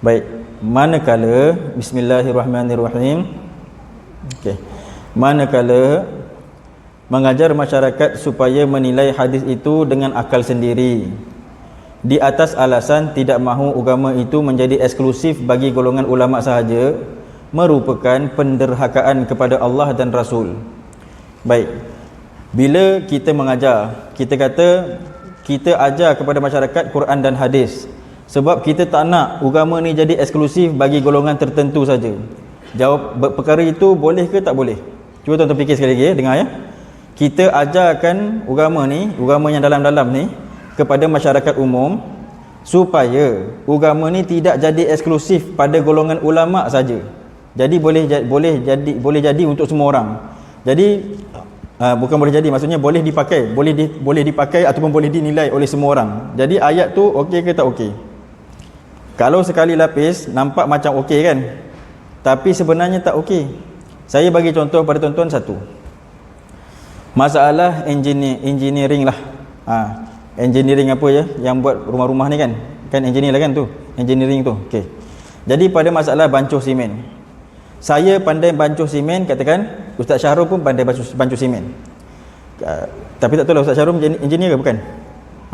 Baik, manakala bismillahirrahmanirrahim. Okey. Manakala mengajar masyarakat supaya menilai hadis itu dengan akal sendiri di atas alasan tidak mahu agama itu menjadi eksklusif bagi golongan ulama sahaja, merupakan penderhakaan kepada Allah dan Rasul. Baik, bila kita mengajar, kita kata kita ajar kepada masyarakat Quran dan hadis sebab kita tak nak agama ni jadi eksklusif bagi golongan tertentu saja. Jawab perkara itu boleh ke tak boleh? Cuba tuan-tuan fikir sekali lagi ya, dengar ya. Kita ajarkan agama ni, agama yang dalam-dalam ni kepada masyarakat umum supaya agama ni tidak jadi eksklusif pada golongan ulama saja. Jadi boleh jadi untuk semua orang. Jadi bukan boleh jadi, maksudnya boleh dipakai, boleh dipakai ataupun boleh dinilai oleh semua orang. Jadi ayat tu okey ke tak okey? Kalau sekali lapis nampak macam okey kan, tapi sebenarnya tak okey. Saya bagi contoh pada tuan-tuan satu. Masalah engineering lah. Engineering apa ya yang buat rumah-rumah ni kan? Kan engineer lah kan tu. Engineering tu. Okey. Jadi pada masalah bancuh simen. Saya pandai bancuh simen, katakan Ustaz Syahrul pun pandai bancuh simen. Tapi tak tahu lah Ustaz Syahrul engineer ke bukan?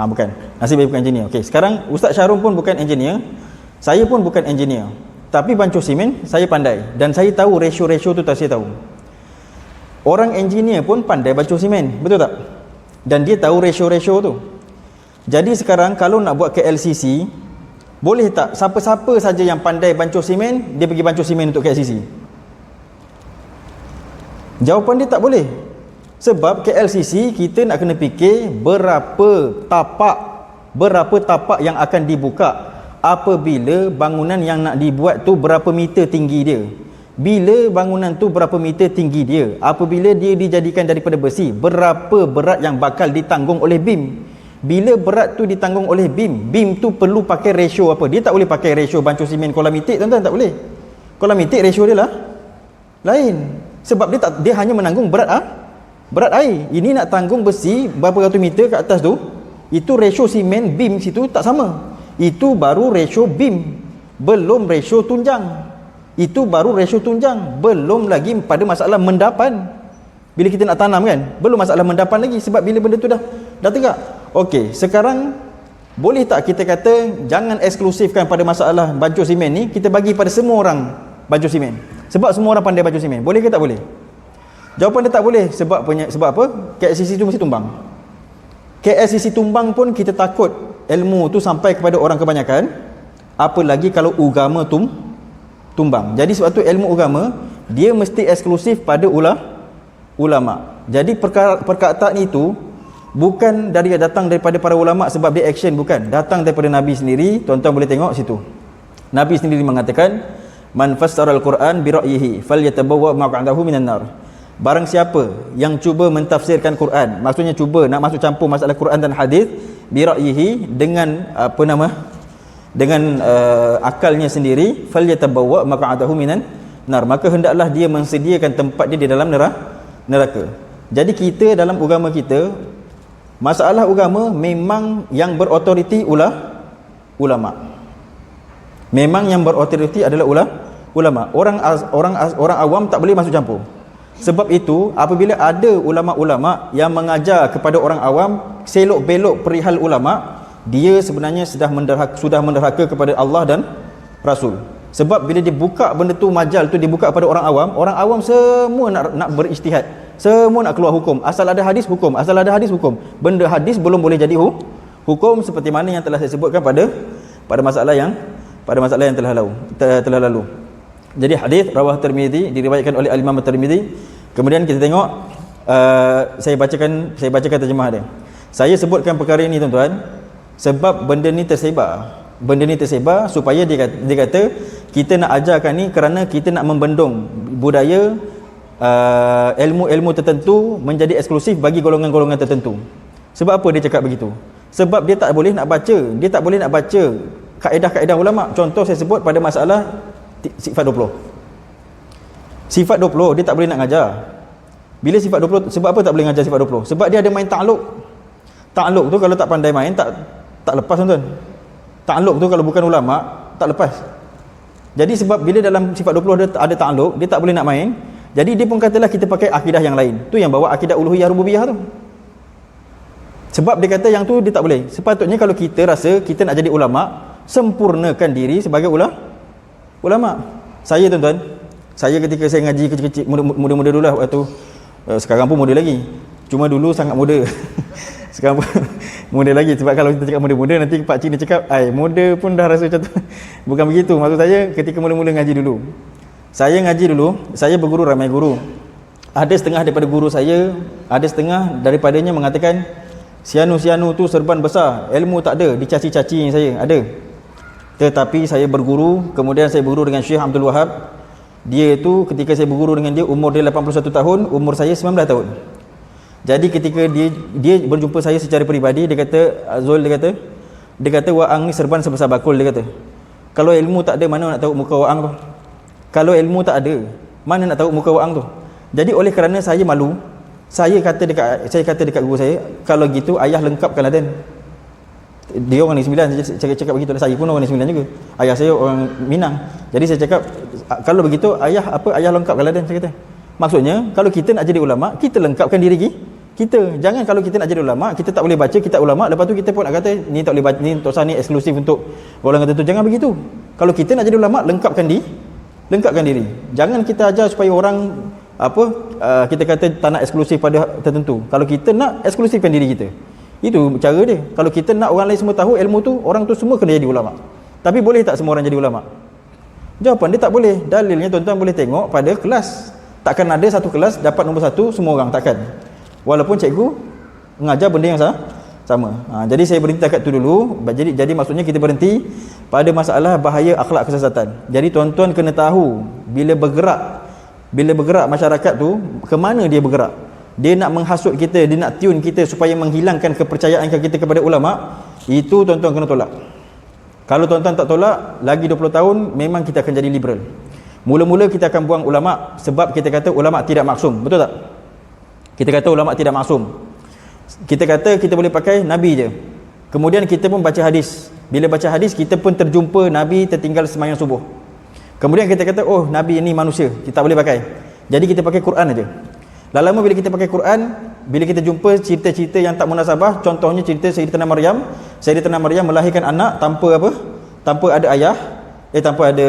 Bukan. Nasib baik bukan engineer. Okey, sekarang Ustaz Syahrul pun bukan engineer. Saya pun bukan engineer. Tapi bancuh simen saya pandai dan saya tahu ratio-ratio tu, tak saya tahu. Orang engineer pun pandai bancuh simen, betul tak? Dan dia tahu ratio-ratio tu. Jadi sekarang kalau nak buat KLCC, boleh tak siapa-siapa saja yang pandai bancuh simen, dia pergi bancuh simen untuk KLCC? Jawapan dia tak boleh. Sebab KLCC kita nak kena fikir berapa tapak yang akan dibuka apabila bangunan yang nak dibuat tu berapa meter tinggi dia. Bila bangunan tu berapa meter tinggi dia, apabila dia dijadikan daripada besi, berapa berat yang bakal ditanggung oleh bim. Bila berat tu ditanggung oleh bim tu perlu pakai ratio apa? Dia tak boleh pakai ratio bancuh simen kolam itik, tuan-tuan, tak boleh. Kolam itik ratio dia lah lain. Sebab dia hanya menanggung berat air. Ini nak tanggung besi berapa ratus meter ke atas tu, itu ratio simen bim situ tak sama. Itu baru ratio bim, belum ratio tunjang. Itu baru ratio tunjang, belum lagi pada masalah mendapan. Bila kita nak tanam kan, belum masalah mendapan lagi, sebab bila benda tu dah tegak. Okey, sekarang boleh tak kita kata jangan eksklusifkan pada masalah bancuh simen ni, kita bagi pada semua orang bancuh simen. Sebab semua orang pandai bancuh simen. Boleh ke tak boleh? Jawapan dia tak boleh. Sebab apa? KLCC tu mesti tumbang. KLCC tumbang pun kita takut ilmu tu sampai kepada orang kebanyakan, apalagi kalau agama tumbang. Jadi sebab tu ilmu agama dia mesti eksklusif pada ulama. Jadi perkataan itu bukan datang daripada para ulama sebab dia action, bukan. Datang daripada Nabi sendiri. Tuan-tuan boleh tengok situ. Nabi sendiri mengatakan, "Man fassara al-Quran bi ra'yihi falyatabawwa maq'adahu minan nar." Barang siapa yang cuba mentafsirkan Quran, maksudnya cuba nak masuk campur masalah Quran dan hadis bi ra'yihi, dengan akalnya sendiri, falyatabawwa maq'adahu minan nar, maka hendaklah dia mensediakan tempat dia di dalam neraka. Jadi kita dalam agama kita, masalah agama memang yang berautoriti ulama. Memang yang berautoriti adalah ulama. Orang awam tak boleh masuk campur. Sebab itu apabila ada ulama-ulama yang mengajar kepada orang awam selok-belok perihal ulama, dia sebenarnya sudah menderhaka kepada Allah dan Rasul. Sebab bila dibuka benda tu, majal tu dibuka kepada orang awam semua nak berijtihad, semua nak keluar hukum. Asal ada hadis hukum, asal ada hadis hukum. Benda hadis belum boleh jadi hukum, seperti mana yang telah saya sebutkan pada masalah yang telah lalu. Jadi hadis rawah Tirmizi, diriwayatkan oleh Al-Imam Tirmizi. Kemudian kita tengok, saya bacakan terjemah dia. Saya sebutkan perkara ini tuan-tuan sebab benda ni tersebar supaya dia kata kita nak ajarkan ni kerana kita nak membendung budaya ilmu-ilmu tertentu menjadi eksklusif bagi golongan-golongan tertentu. Sebab apa dia cakap begitu? Sebab dia tak boleh nak baca kaedah-kaedah ulama. Contoh saya sebut pada masalah sifat 20. Sifat 20 dia tak boleh nak ngajar. Bila sifat 20, sebab apa tak boleh ngajar sifat 20? Sebab dia ada main takluk. Takluk tu kalau tak pandai main tak lepas tuan-tuan. Takluk tu kalau bukan ulama tak lepas. Jadi sebab bila dalam sifat 20 ada ta'alluq, dia tak boleh nak main. Jadi dia pun katalah kita pakai akidah yang lain. Tu yang bawa akidah uluhiyah rububiyah tu. Sebab dia kata yang tu dia tak boleh. Sepatutnya kalau kita rasa kita nak jadi ulama, sempurnakan diri sebagai ulama. Saya tuan-tuan, saya ketika saya ngaji kecil-kecil, muda-muda dulu lah waktu, sekarang pun muda lagi. Cuma dulu sangat muda. Sekarang pun muda lagi. Sebab kalau kita cakap muda-muda, nanti Pak Cik dia cakap, muda pun dah rasa macam tu. Bukan begitu. Maksud saya ketika mula-mula ngaji dulu. Saya ngaji dulu, saya berguru ramai guru. Ada setengah daripada guru saya, ada setengah daripadanya mengatakan, sianu-sianu tu serban besar, ilmu tak ada, dicaci-caci saya, ada. Tetapi saya berguru, kemudian saya berguru dengan Syekh Abdul Wahab. Dia itu ketika saya berguru dengan dia, umur dia 81 tahun, umur saya 19 tahun. Jadi ketika dia berjumpa saya secara peribadi, dia kata, Zul, dia kata Waang ni serban sebesar bakul, dia kata. Kalau ilmu tak ada, mana nak tahu muka Waang tu? Kalau ilmu tak ada, mana nak tahu muka Waang tu? Jadi oleh kerana saya malu, saya kata dekat guru saya, kalau gitu ayah lengkapkan Laden. Dia orang Negeri Sembilan, saya cakap begitu. Saya pun orang Negeri Sembilan juga. Ayah saya orang Minang. Jadi saya cakap, kalau begitu ayah lengkapkan Laden, saya kata. Maksudnya kalau kita nak jadi ulama, kita lengkapkan diri kita. Jangan kalau kita nak jadi ulama, kita tak boleh baca kitab ulama, lepas tu kita pun nak kata ni tak boleh baca, ni Tok Sani eksklusif untuk golongan tertentu. Jangan begitu. Kalau kita nak jadi ulama, lengkapkan diri. Jangan kita ajar supaya orang kita kata tak nak eksklusif pada tertentu. Kalau kita nak eksklusifkan diri kita, itu cara dia. Kalau kita nak orang lain semua tahu ilmu tu, orang tu semua kena jadi ulama. Tapi boleh tak semua orang jadi ulama? Jawapan dia tak boleh. Dalilnya tuan-tuan boleh tengok pada kelas. Takkan ada satu kelas dapat nombor 1 semua orang, takkan. Walaupun cikgu mengajar benda yang sama. Jadi saya berhenti dekat tu dulu. Jadi maksudnya kita berhenti pada masalah bahaya akhlak kesesatan. Jadi tuan-tuan kena tahu bila bergerak masyarakat tu, ke mana dia bergerak. Dia nak menghasut kita, dia nak tune kita supaya menghilangkan kepercayaan kita kepada ulama. Itu tuan-tuan kena tolak. Kalau tuan-tuan tak tolak, lagi 20 tahun memang kita akan jadi liberal. Mula-mula kita akan buang ulama sebab kita kata ulama tidak maksum. Betul tak? Kita kata ulama tidak maksum. Kita kata kita boleh pakai Nabi je. Kemudian kita pun baca hadis. Bila baca hadis, kita pun terjumpa Nabi tertinggal sembahyang subuh. Kemudian kita kata, oh Nabi ini manusia, kita tak boleh pakai. Jadi kita pakai Quran aja. Lama-lama bila kita pakai Quran, bila kita jumpa cerita-cerita yang tak munasabah, contohnya cerita Sayyidatina Maryam. Sayyidatina Maryam melahirkan anak tanpa ada ayah, tanpa ada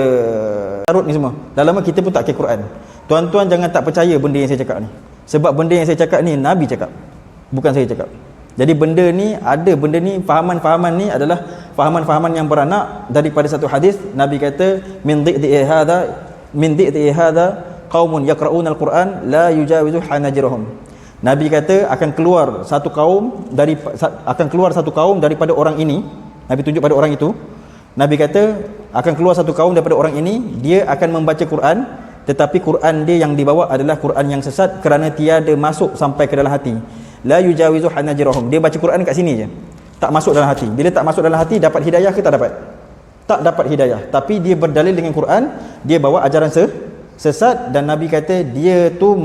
tarut ni semua. Lama-lama kita pun tak pakai Quran. Tuan-tuan jangan tak percaya benda yang saya cakap ni. Sebab benda yang saya cakap ni Nabi cakap, bukan saya cakap. Jadi benda ni, fahaman-fahaman ni adalah fahaman-fahaman yang beranak daripada satu hadis. Nabi kata, min dhi'ti hadha qaumun yaqra'una al-Quran la yujawizu hanajirahum. Nabi kata akan keluar satu kaum daripada orang ini. Nabi tunjuk pada orang itu. Nabi kata akan keluar satu kaum daripada orang ini, dia akan membaca Quran, tetapi Quran dia yang dibawa adalah Quran yang sesat kerana tiada masuk sampai ke dalam hati. La yujawizu hanajirahum. Dia baca Quran kat sini je, tak masuk dalam hati. Bila tak masuk dalam hati, dapat hidayah ke tak dapat? Tak dapat hidayah. Tapi dia berdalil dengan Quran, dia bawa ajaran sesat. Dan Nabi kata dia tu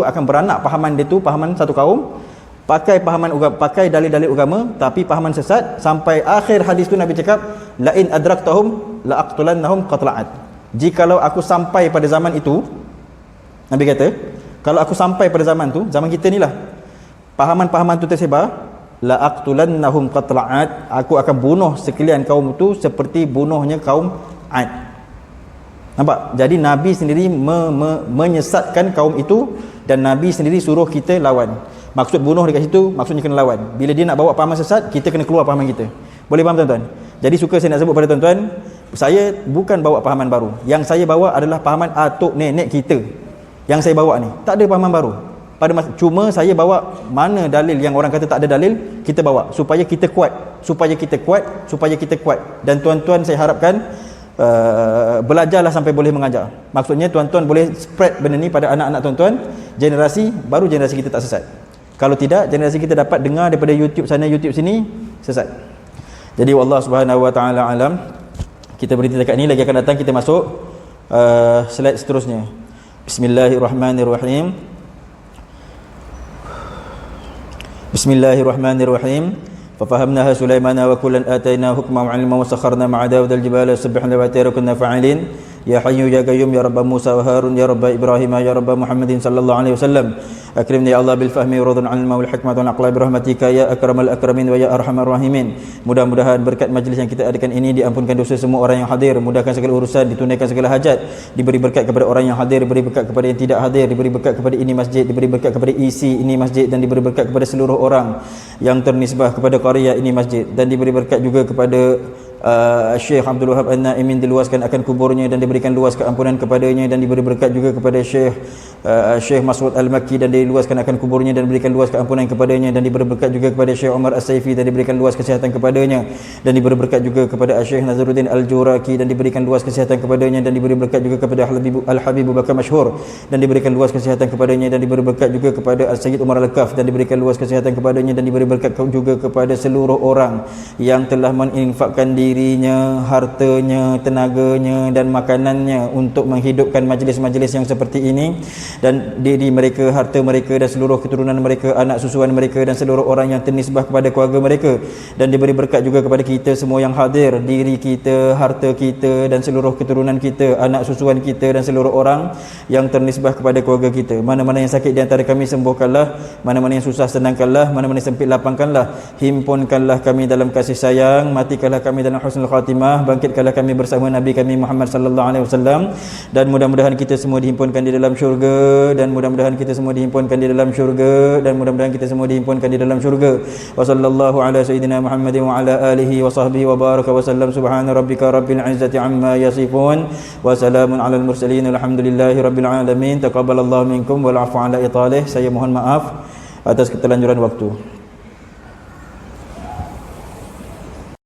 akan beranak pahaman dia tu, pahaman satu kaum, pakai dalil-dalil agama tapi pahaman sesat. Sampai akhir hadis tu Nabi cakap, la in adraktahum la aqtulannahum qatla'at. Jikalau aku sampai pada zaman itu, Nabi kata, kalau aku sampai pada zaman tu, zaman kita ni lah, pahaman-pahaman tu tersebar, la aqtulannahum qatla'at, aku akan bunuh sekalian kaum tu seperti bunuhnya kaum Ad. Nampak? Jadi Nabi sendiri menyesatkan kaum itu, dan Nabi sendiri suruh kita lawan. Maksud bunuh dekat situ, maksudnya kena lawan. Bila dia nak bawa pahaman sesat, kita kena keluar pahaman kita. Boleh faham tuan-tuan? Jadi suka saya nak sebut pada tuan-tuan, saya bukan bawa pahaman baru. Yang saya bawa adalah pahaman atuk nenek kita. Yang saya bawa ni tak ada pahaman baru. Cuma saya bawa mana dalil yang orang kata tak ada dalil, kita bawa supaya kita kuat. Dan tuan-tuan saya harapkan belajarlah sampai boleh mengajar. Maksudnya tuan-tuan boleh spread benda ni pada anak-anak tuan-tuan, baru generasi kita tak sesat. Kalau tidak, generasi kita dapat dengar daripada YouTube sana, YouTube sini, sesat. Jadi wallahu subhanahu wa ta'ala alam. Kita berhenti dekat ni, lagi akan datang kita masuk slide seterusnya. Bismillahirrahmanirrahim. ففهمناها سليمان وكلا آتينا حكما وعلما وسخرنا مع داود الجبال يسبحن والطير كنا فاعلين يا حي يا قيوم يا رب موسى وهارون يا رب إبراهيم يا رب محمد صلى الله عليه وسلم أكرمني يا الله بالفهم ورضا عن المولى والحكمة والعقل برحمتك يا أكرم الأكرمين ويا أرحم الراحمين. Mudah-mudahan berkat majlis yang kita adakan ini diampunkan dosa semua orang yang hadir, mudahkan segala urusan, ditunaikan segala hajat, diberi berkat kepada orang yang hadir, diberi berkat kepada yang tidak hadir, diberi berkat kepada ini masjid, diberi berkat kepada isi ini masjid, dan diberi berkat kepada seluruh orang yang ternisbah kepada qarya ini masjid, dan diberi berkat juga kepada Syekh Abdul Wahab An-Naimin, diluaskan akan kuburnya dan diberikan luas keampunan kepadanya, dan diberi berkat juga kepada Syekh Mas'ud Al-Makki dan diluaskan akan kuburnya dan diberikan luas keampunan kepadanya, dan diberi berkat juga kepada Syekh Umar As-Saifi dan diberikan luas kesihatan kepadanya, dan diberi berkat juga kepada Syekh Nazaruddin Al-Juraki dan diberikan luas kesihatan kepadanya, dan diberi berkat juga kepada Al-Habib Bakar Masyhur dan diberikan luas kesihatan kepadanya, dan diberi berkat juga kepada Al-Sayyid Umar Al-Kaf dan diberikan luas kesihatan kepadanya, dan diberi berkat juga kepada seluruh orang yang telah menginfakkan dirinya, hartanya, tenaganya dan makanannya untuk menghidupkan majlis-majlis yang seperti ini, dan diri mereka, harta mereka dan seluruh keturunan mereka, anak susuan mereka dan seluruh orang yang ternisbah kepada keluarga mereka, dan diberi berkat juga kepada kita semua yang hadir, diri kita, harta kita dan seluruh keturunan kita, anak susuan kita dan seluruh orang yang ternisbah kepada keluarga kita. Mana-mana yang sakit di antara kami sembuhkanlah, mana-mana yang susah senangkanlah, mana-mana yang sempit lapangkanlah, himpunkanlah kami dalam kasih sayang, matikanlah kami dalam husnul khatimah, bangkitkanlah kami bersama Nabi kami Muhammad sallallahu alaihi wasallam, dan mudah-mudahan kita semua dihimpunkan di dalam syurga, dan mudah-mudahan kita semua dihimpunkan di dalam syurga, dan mudah-mudahan kita semua dihimpunkan di dalam syurga. Wa sallallahu ala sayyidina Muhammadin wa ala alihi wa sahbihi wa baraka wa sallam. Subhana rabbika rabbil izzati amma yasifun wa salamun alal mursalin alhamdulillahi rabbil alamin. Taqabbalallahu minkum wal afu ala italih. Saya mohon maaf atas keterlanjuran waktu.